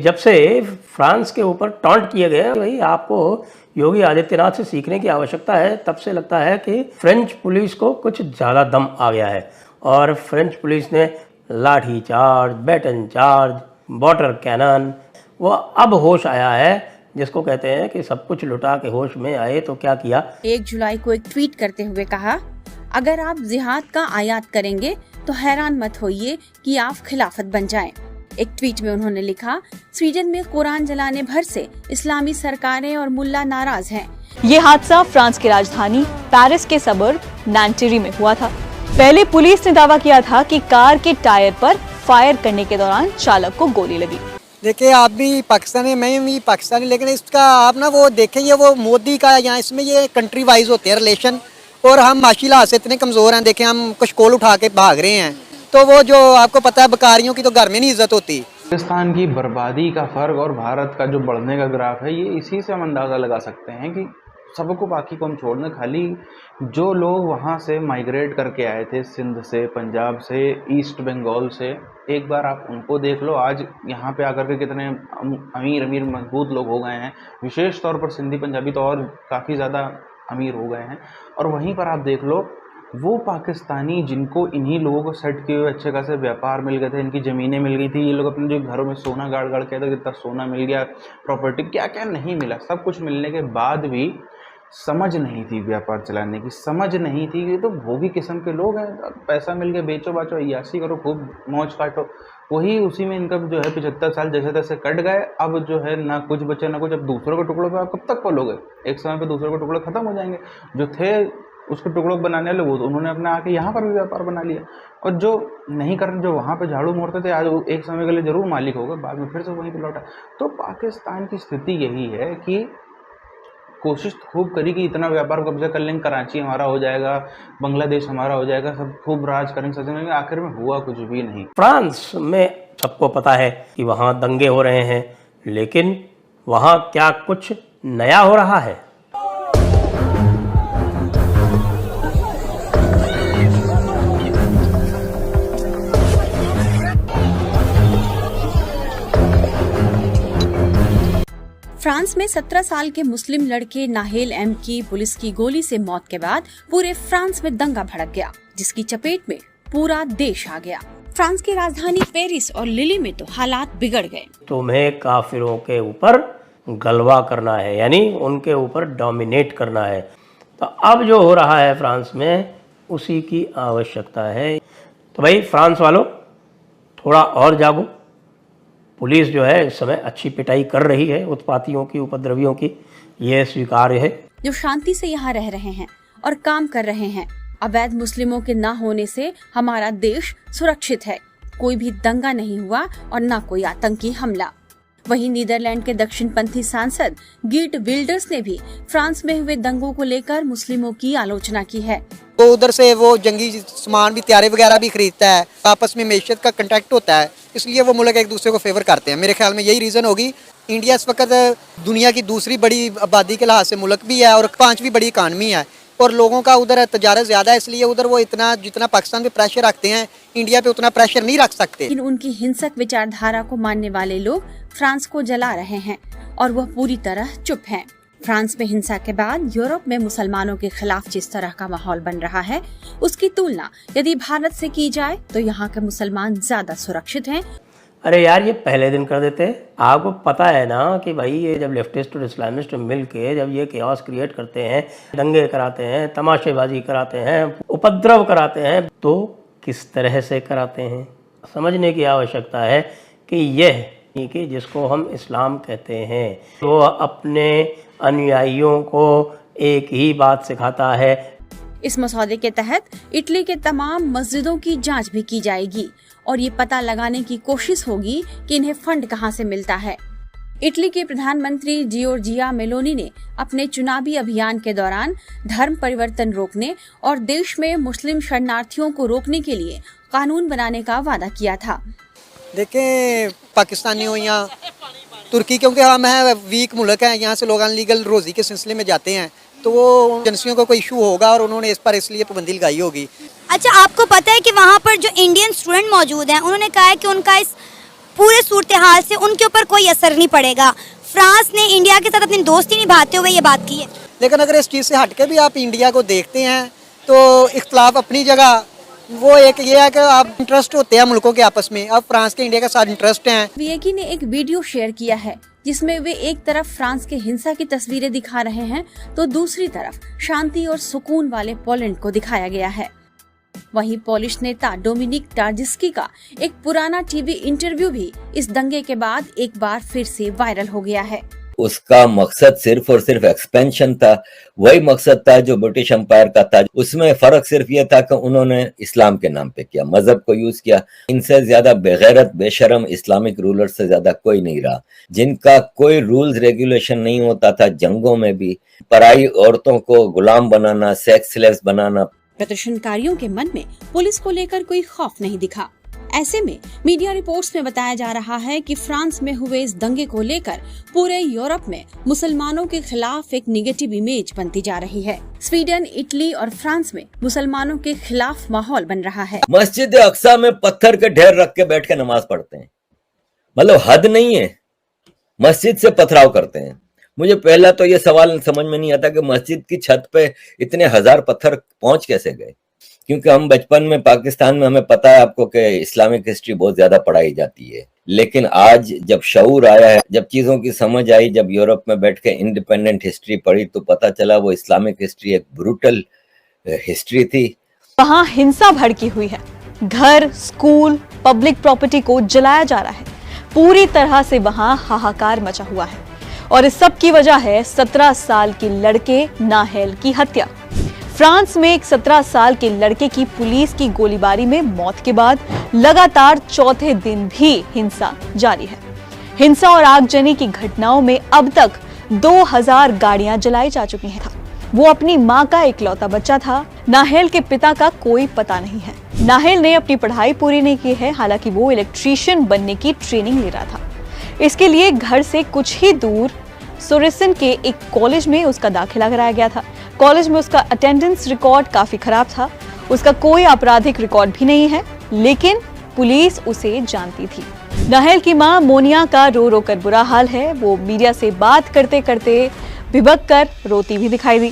जब से फ्रांस के ऊपर टॉन्ट किया गया, भाई आपको योगी आदित्यनाथ से सीखने की आवश्यकता है, तब से लगता है कि फ्रेंच पुलिस को कुछ ज़्यादा दम आ गया है और फ्रेंच पुलिस ने lathi charge, baton charge, water cannon, वो अब होश आया है, जिसको कहते हैं कि सब कुछ लुटा के होश में आए तो क्या किया। 1 जुलाई को एक ट्वीट करते हुए कहा, अगर आप जिहाद का आयात करेंगे तो हैरान मत होइए कि आप खिलाफत बन जाएं। एक ट्वीट में उन्होंने लिखा, स्वीडन में कुरान जलाने भर से इस्लामी सरकारें और मुल्ला नाराज हैं। ये हादसा फ्रांस की राजधानी पेरिस के सबर्ब नैंटेरी में हुआ था। पहले पुलिस ने दावा किया था कि कार के टायर पर फायर करने के दौरान चालक को गोली लगी। देखिए, आप भी पाकिस्तानी, मैं भी पाकिस्तानी, लेकिन इसका आप ना वो देखें, ये वो मोदी का यहाँ इसमें ये कंट्री वाइज होते हैं रिलेशन, और हम माशी लिहाज से इतने कमज़ोर हैं। देखें, हम कुछ कोल उठा के भाग रहे हैं, तो वो जो आपको पता है बकारियों की तो घर में नहीं इज्जत होती। पाकिस्तान की बर्बादी का फ़र्क और भारत का जो बढ़ने का ग्राफ है, ये इसी से हम अंदाज़ा लगा सकते हैं कि सबको बाकी को हम छोड़ दें, खाली जो लोग वहाँ से माइग्रेट करके आए थे, सिंध से, पंजाब से, ईस्ट बंगाल से, एक बार आप उनको देख लो, आज यहाँ पे आकर के कितने अमीर अमीर मजबूत लोग हो गए हैं। विशेष तौर पर सिंधी पंजाबी तो और काफ़ी ज़्यादा अमीर हो गए हैं। और वहीं पर आप देख लो, वो पाकिस्तानी जिनको इन्हीं लोगों को सेट किए हुए अच्छे खासे व्यापार मिल गए थे, इनकी ज़मीनें मिल गई थी, ये लोग अपने जो घरों में सोना गाड़ गाड़ के, कितना सोना मिल गया, प्रॉपर्टी क्या क्या नहीं मिला, सब कुछ मिलने के बाद भी समझ नहीं थी व्यापार चलाने की, समझ नहीं थी कि तो भोगी किस्म के लोग हैं, पैसा मिल गया, बेचो बाचो, अय्यासी करो, खूब मौज काटो, वही उसी में इनका जो है 75 साल जैसे तैसे कट गए। अब जो है ना कुछ बचे ना कुछ। अब दूसरों के टुकड़ों पे आप कब तक पलोगे? एक समय पे दूसरों के टुकड़े खत्म हो जाएंगे। जो थे उसके टुकड़ों को बनाने वाले, वो तो उन्होंने अपने आके यहाँ पर भी व्यापार बना लिया, और जो नहीं कर, जो वहाँ पे झाड़ू मारते थे, आज एक समय के लिए जरूर मालिक होगा, बाद में फिर से वहीं पर लौटा। तो पाकिस्तान की स्थिति यही है कि कोशिश खूब करी कि इतना व्यापार कब्जा कर लेंगे, कराची हमारा हो जाएगा, बांग्लादेश हमारा हो जाएगा, सब खूब राज करेंगे, सचेंगे, आखिर में हुआ कुछ भी नहीं। फ्रांस में सबको पता है कि वहाँ दंगे हो रहे हैं, लेकिन वहाँ क्या कुछ नया हो रहा है? फ्रांस में 17 साल के मुस्लिम लड़के नाहेल एम की पुलिस की गोली से मौत के बाद पूरे फ्रांस में दंगा भड़क गया, जिसकी चपेट में पूरा देश आ गया। फ्रांस की राजधानी पेरिस और लिली में तो हालात बिगड़ गए। तुम्हें काफिरों के ऊपर गलबा करना है, यानी उनके ऊपर डोमिनेट करना है। तो अब जो हो रहा है फ्रांस में, उसी की आवश्यकता है। तो भाई फ्रांस वालों, थोड़ा और जागो। पुलिस जो है इस समय अच्छी पिटाई कर रही है उत्पातियों की, उपद्रवियों की, यह स्वीकार्य है। जो शांति से यहाँ रह रहे हैं और काम कर रहे हैं, अवैध मुस्लिमों के न होने से हमारा देश सुरक्षित है। कोई भी दंगा नहीं हुआ और न कोई आतंकी हमला। वहीं नीदरलैंड के दक्षिणपंथी सांसद गीट विल्डर्स ने भी फ्रांस में हुए दंगों को लेकर मुस्लिमों की आलोचना की है। तो उधर से वो जंगी सामान भी, तैयारी वगैरह भी खरीदता है, आपस में मैशियत का कंटेक्ट होता है, इसलिए वो मुल्क एक दूसरे को फेवर करते हैं। मेरे ख्याल में यही रीज़न होगी। इंडिया इस वक्त दुनिया की दूसरी बड़ी आबादी के लिहाज से मुल्क भी है और 5वीं बड़ी इकानमी है, और लोगों का उधर तजारत ज़्यादा है, इसलिए उधर वो इतना जितना पाकिस्तान पे प्रेशर रखते हैं, इंडिया पे उतना प्रेशर नहीं रख सकते। लेकिन उनकी हिंसक विचारधारा को मानने वाले लोग फ्रांस को जला रहे हैं और वह पूरी तरह चुप हैं। फ्रांस में हिंसा के बाद यूरोप में मुसलमानों के खिलाफ जिस तरह का माहौल बन रहा है, उसकी तुलना यदि भारत से की जाए तो यहाँ के मुसलमान ज्यादा सुरक्षित हैं। अरे यार, ये पहले दिन कर देते। आपको पता है ना कि भाई ये जब लेफ्टिस्ट और इस्लामिस्ट मिल के जब ये केओस क्रिएट करते हैं, दंगे कराते हैं, तमाशेबाजी कराते हैं, उपद्रव कराते हैं, तो किस तरह से कराते हैं समझने की आवश्यकता है। कि यह कि जिसको हम इस्लाम कहते हैं, वो अपने अनुयायियों को एक ही बात सिखाता है। इस मसौदे के तहत इटली के तमाम मस्जिदों की जांच भी की जाएगी और ये पता लगाने की कोशिश होगी कि इन्हें फंड कहां से मिलता है। इटली के प्रधानमंत्री जियोर्जिया मेलोनी ने अपने चुनावी अभियान के दौरान धर्म परिवर्तन रोकने और देश में मुस्लिम शरणार्थियों को रोकने के लिए कानून बनाने का वादा किया था। देखें, पाकिस्तानियों या तुर्की, क्योंकि हम है वीक मुल्क है, यहाँ से लोग अनलीगल रोजी के सिलसिले में जाते हैं, तो वो एजेंसियों को कोई इशू होगा और उन्होंने इस पर इसलिए पाबंदी लगाई होगी। अच्छा, आपको पता है कि वहाँ पर जो इंडियन स्टूडेंट मौजूद हैं, उन्होंने कहा है कि उनका इस पूरे सूरत हाल से उनके ऊपर कोई असर नहीं पड़ेगा। फ्रांस ने इंडिया के साथ अपनी दोस्ती निभाते हुए ये बात की है। लेकिन अगर इस चीज़ से हटके भी आप इंडिया को देखते हैं तो इख्तलाफ अपनी जगह, वो एक ये है कि आप इंटरेस्ट होते हैं मुल्कों के आपस में, अब फ्रांस के इंडिया के साथ इंटरेस्ट हैं। वियेकी ने एक वीडियो शेयर किया है जिसमें वे एक तरफ फ्रांस के हिंसा की तस्वीरें दिखा रहे हैं तो दूसरी तरफ शांति और सुकून वाले पोलैंड को दिखाया गया है। वहीं पोलिश नेता डोमिनिक टार्जिस्की का एक पुराना टीवी इंटरव्यू भी इस दंगे के बाद एक बार फिर से वायरल हो गया है। उसका मकसद सिर्फ और सिर्फ एक्सपेंशन था, वही मकसद था जो ब्रिटिश एम्पायर का था। उसमें फर्क सिर्फ ये था कि उन्होंने इस्लाम के नाम पे किया, मजहब को यूज किया। इनसे ज्यादा बेगैरत बेशरम इस्लामिक रूलर से ज्यादा कोई नहीं रहा, जिनका कोई रूल्स रेगुलेशन नहीं होता था। जंगों में भी पराई औरतों को गुलाम बनाना, सेक्स स्लेव्स बनाना। प्रदर्शनकारियों के मन में पुलिस को लेकर कोई खौफ नहीं दिखा। ऐसे में मीडिया रिपोर्ट्स में बताया जा रहा है कि फ्रांस में हुए इस दंगे को लेकर पूरे यूरोप में मुसलमानों के खिलाफ एक निगेटिव इमेज बनती जा रही है। स्वीडन, इटली और फ्रांस में मुसलमानों के खिलाफ माहौल बन रहा है। मस्जिद अक्सा में पत्थर के ढेर रख के बैठ के नमाज पढ़ते हैं, मतलब हद नहीं है। मस्जिद से पथराव करते हैं। मुझे पहला तो ये सवाल समझ में नहीं आता कि मस्जिद की छत पे इतने हजार पत्थर पहुंच कैसे गए, क्योंकि हम बचपन में पाकिस्तान में हमें पता है आपको कि इस्लामिक हिस्ट्री बहुत ज्यादा पढ़ाई जाती है। लेकिन आज जब शऊर आया है, जब चीजों की समझ आई, जब यूरोप में बैठ के इंडिपेंडेंट हिस्ट्री पढ़ी तो पता चला वो इस्लामिक हिस्ट्री एक ब्रूटल हिस्ट्री थी। वहां हिंसा भड़की हुई है, घर, स्कूल, पब्लिक प्रॉपर्टी को जलाया जा रहा है। पूरी तरह से वहां हाहाकार मचा हुआ है और इस सब की वजह है 17 साल के लड़के नाहेल की हत्या। फ्रांस में एक 17 साल के लड़के की पुलिस की गोलीबारी में मौत के बाद लगातार चौथे दिन भी हिंसा जारी है। हिंसा और आगजनी की घटनाओं में अब तक 2000 गाड़ियां जलाई जा चुकी हैं। वो अपनी मां का इकलौता बच्चा था। नाहेल के पिता का कोई पता नहीं है। नाहेल ने अपनी पढ़ाई पूरी नहीं की है, हालांकि वो इलेक्ट्रीशियन बनने की ट्रेनिंग ले रहा था। इसके लिए घर से कुछ ही दूर सोरेसन के एक कॉलेज में उसका दाखिला कराया गया था। कॉलेज में उसका अटेंडेंस रिकॉर्ड काफी खराब था। उसका कोई आपराधिक रिकॉर्ड भी नहीं है, लेकिन पुलिस उसे जानती थी। नाहेल की मां मोनिया का रो रो कर बुरा हाल है। वो मीडिया से बात करते करते बिभक कर रोती भी दिखाई दी।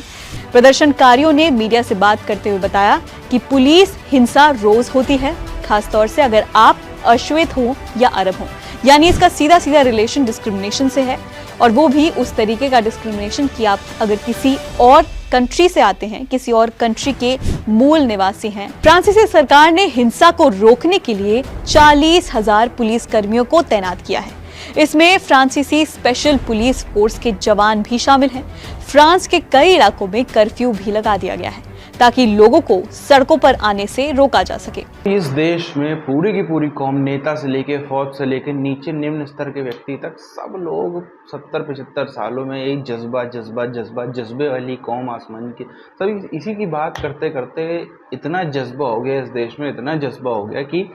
प्रदर्शनकारियों ने मीडिया से बात करते हुए बताया कि पुलिस हिंसा रोज होती है, खासतौर से अगर आप अश्वेत हो या अरब हो। यानी इसका सीधा सीधा रिलेशन डिस्क्रिमिनेशन से है, और वो भी उस तरीके का डिस्क्रिमिनेशन कि आप अगर किसी और कंट्री से आते हैं, किसी और कंट्री के मूल निवासी हैं। फ्रांसीसी सरकार ने हिंसा को रोकने के लिए 40,000 पुलिस कर्मियों को तैनात किया है। इसमें फ्रांसीसी स्पेशल पुलिस फोर्स के जवान भी शामिल हैं। फ्रांस के कई इलाकों में कर्फ्यू भी लगा दिया गया है ताकि लोगों को सड़कों पर आने से रोका जा सके। इस देश में पूरी की पूरी कौम, नेता से लेके फौज से लेके नीचे निम्न स्तर के व्यक्ति तक, सब लोग 70-75 सालों में एक जज्बे वाली कौम आसमान की, सभी इसी की बात करते करते इतना जज्बा हो गया इस देश में, इतना जज्बा हो गया कि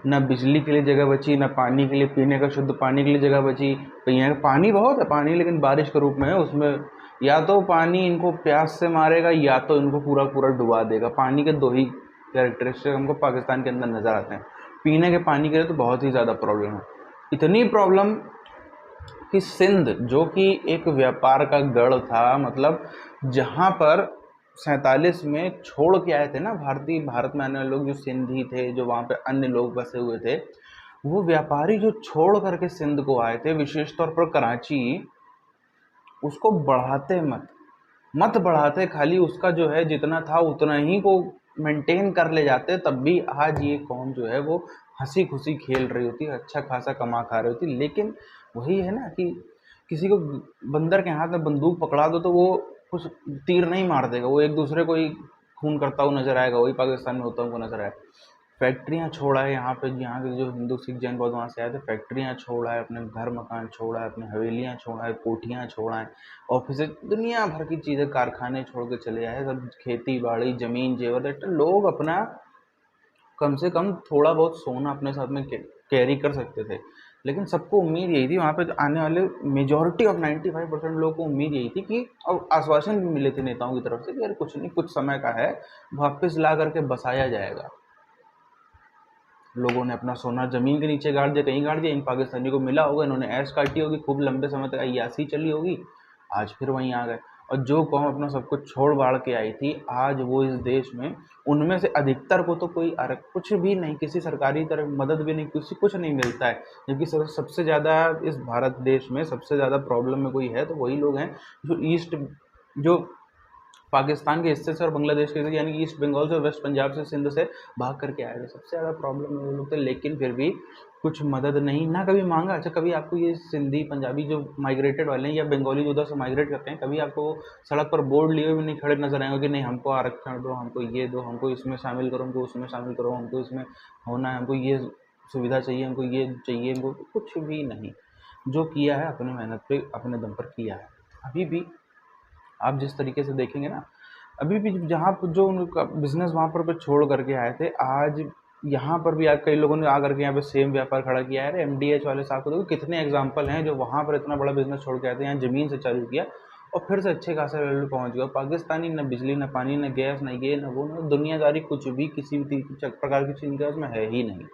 न बिजली के लिए जगह बची, न पानी के लिए, पीने का शुद्ध पानी के लिए जगह बची। तो यहाँ पानी बहुत है, पानी लेकिन बारिश के रूप में है। उसमें या तो पानी इनको प्यास से मारेगा या तो इनको पूरा पूरा डुबा देगा। पानी के दो ही कैरेक्टरिस्टिक हमको पाकिस्तान के अंदर नज़र आते हैं। पीने के पानी के लिए तो बहुत ही ज़्यादा प्रॉब्लम है। इतनी प्रॉब्लम कि सिंध, जो कि एक व्यापार का गढ़ था, मतलब जहाँ पर 47 में छोड़ के आए थे ना भारत में आने वाले लोग, जो सिंधी थे, जो वहाँ पे अन्य लोग बसे हुए थे, वो व्यापारी जो छोड़ करके सिंध को आए थे, विशेष तौर पर कराची, उसको बढ़ाते मत बढ़ाते, खाली उसका जो है जितना था उतना ही को मेंटेन कर ले जाते, तब भी आज ये कौम जो है वो हंसी खुशी खेल रही होती, अच्छा खासा कमा खा रही होती। लेकिन वही है ना कि किसी को बंदर के हाथ में बंदूक पकड़ा दो तो वो कुछ तीर नहीं मार देगा, वो एक दूसरे को ही खून करता हुआ नजर आएगा। वही पाकिस्तान में होता हुआ नजर आएगा। फैक्ट्रियाँ छोड़ा है यहाँ पे, यहाँ के जो हिंदू सिख जैन बौद्ध वहाँ से आए थे, फैक्ट्रियाँ छोड़ा है, अपने घर मकान छोड़ा है, अपने हवेलियाँ छोड़ा है, कोठियाँ छोड़ा है, ऑफिस, दुनिया भर की चीज़ें, कारखाने छोड़ के चले आए, सब खेती बाड़ी, ज़मीन, जेवर, लोग अपना कम से कम थोड़ा बहुत सोना अपने साथ में कैरी कर सकते थे। लेकिन सबको उम्मीद यही थी, वहाँ पे आने वाले मेजॉरिटी ऑफ 95% लोगों को उम्मीद यही थी कि, और आश्वासन भी मिले थे नेताओं की तरफ से कि यार कुछ नहीं, कुछ समय का है, वापस ला करके बसाया जाएगा। लोगों ने अपना सोना ज़मीन के नीचे गाड़ दिया, कहीं गाड़ दिया। इन पाकिस्तानियों को मिला होगा, इन्होंने ऐश काटी होगी, खूब लंबे समय तक अय्याशी चली होगी, आज फिर वहीं आ गए। और जो कौम अपना सब कुछ छोड़ बाढ़ के आई थी, आज वो इस देश में, उनमें से अधिकतर को तो कोई कुछ भी नहीं, किसी सरकारी तरफ मदद भी नहीं, कुछ नहीं मिलता है। जबकि सबसे ज़्यादा इस भारत देश में सबसे ज़्यादा प्रॉब्लम में कोई है तो वही लोग हैं जो पाकिस्तान के हिस्से से और बांग्लादेश के हिस्से यानी कि ईस्ट बंगाल से, वेस्ट पंजाब से, सिंध से भाग करके आए थे। सबसे ज़्यादा प्रॉब्लम में वो लोग थे, लेकिन फिर भी कुछ मदद नहीं, ना कभी मांगा। अच्छा, कभी आपको ये सिंधी पंजाबी जो माइग्रेटेड वाले हैं या बंगाली जो उधर से माइग्रेट करते हैं, कभी आपको सड़क पर बोर्ड लिए हुए नहीं खड़े नजर आएंगे कि नहीं हमको आरक्षण दो, हमको ये दो, हमको इसमें शामिल करो, हमको उसमें शामिल करो, हमको इसमें होना है, हमको ये सुविधा चाहिए, हमको ये चाहिए, हमको कुछ भी नहीं। जो किया है अपने मेहनत पे, अपने दम पर किया है। अभी भी आप जिस तरीके से देखेंगे ना, अभी भी जहाँ पर जो उनका बिजनेस वहाँ पर छोड़ करके आए थे, आज यहाँ पर भी आज कई लोगों ने आकर के यहाँ पे सेम व्यापार खड़ा किया है। एमडीएच वाले साहब को देखो, कितने एग्जाम्पल हैं जो वहाँ पर इतना बड़ा बिजनेस छोड़ के आए थे, यहाँ ज़मीन से चालू किया और फिर से अच्छे खासे लेवल पे पहुँच गया। पाकिस्तानी न बिजली, न पानी, न गैस, न ये, न वो, न दुनियादारी, कुछ भी किसी भी प्रकार की चीज़ का उसमें है ही नहीं।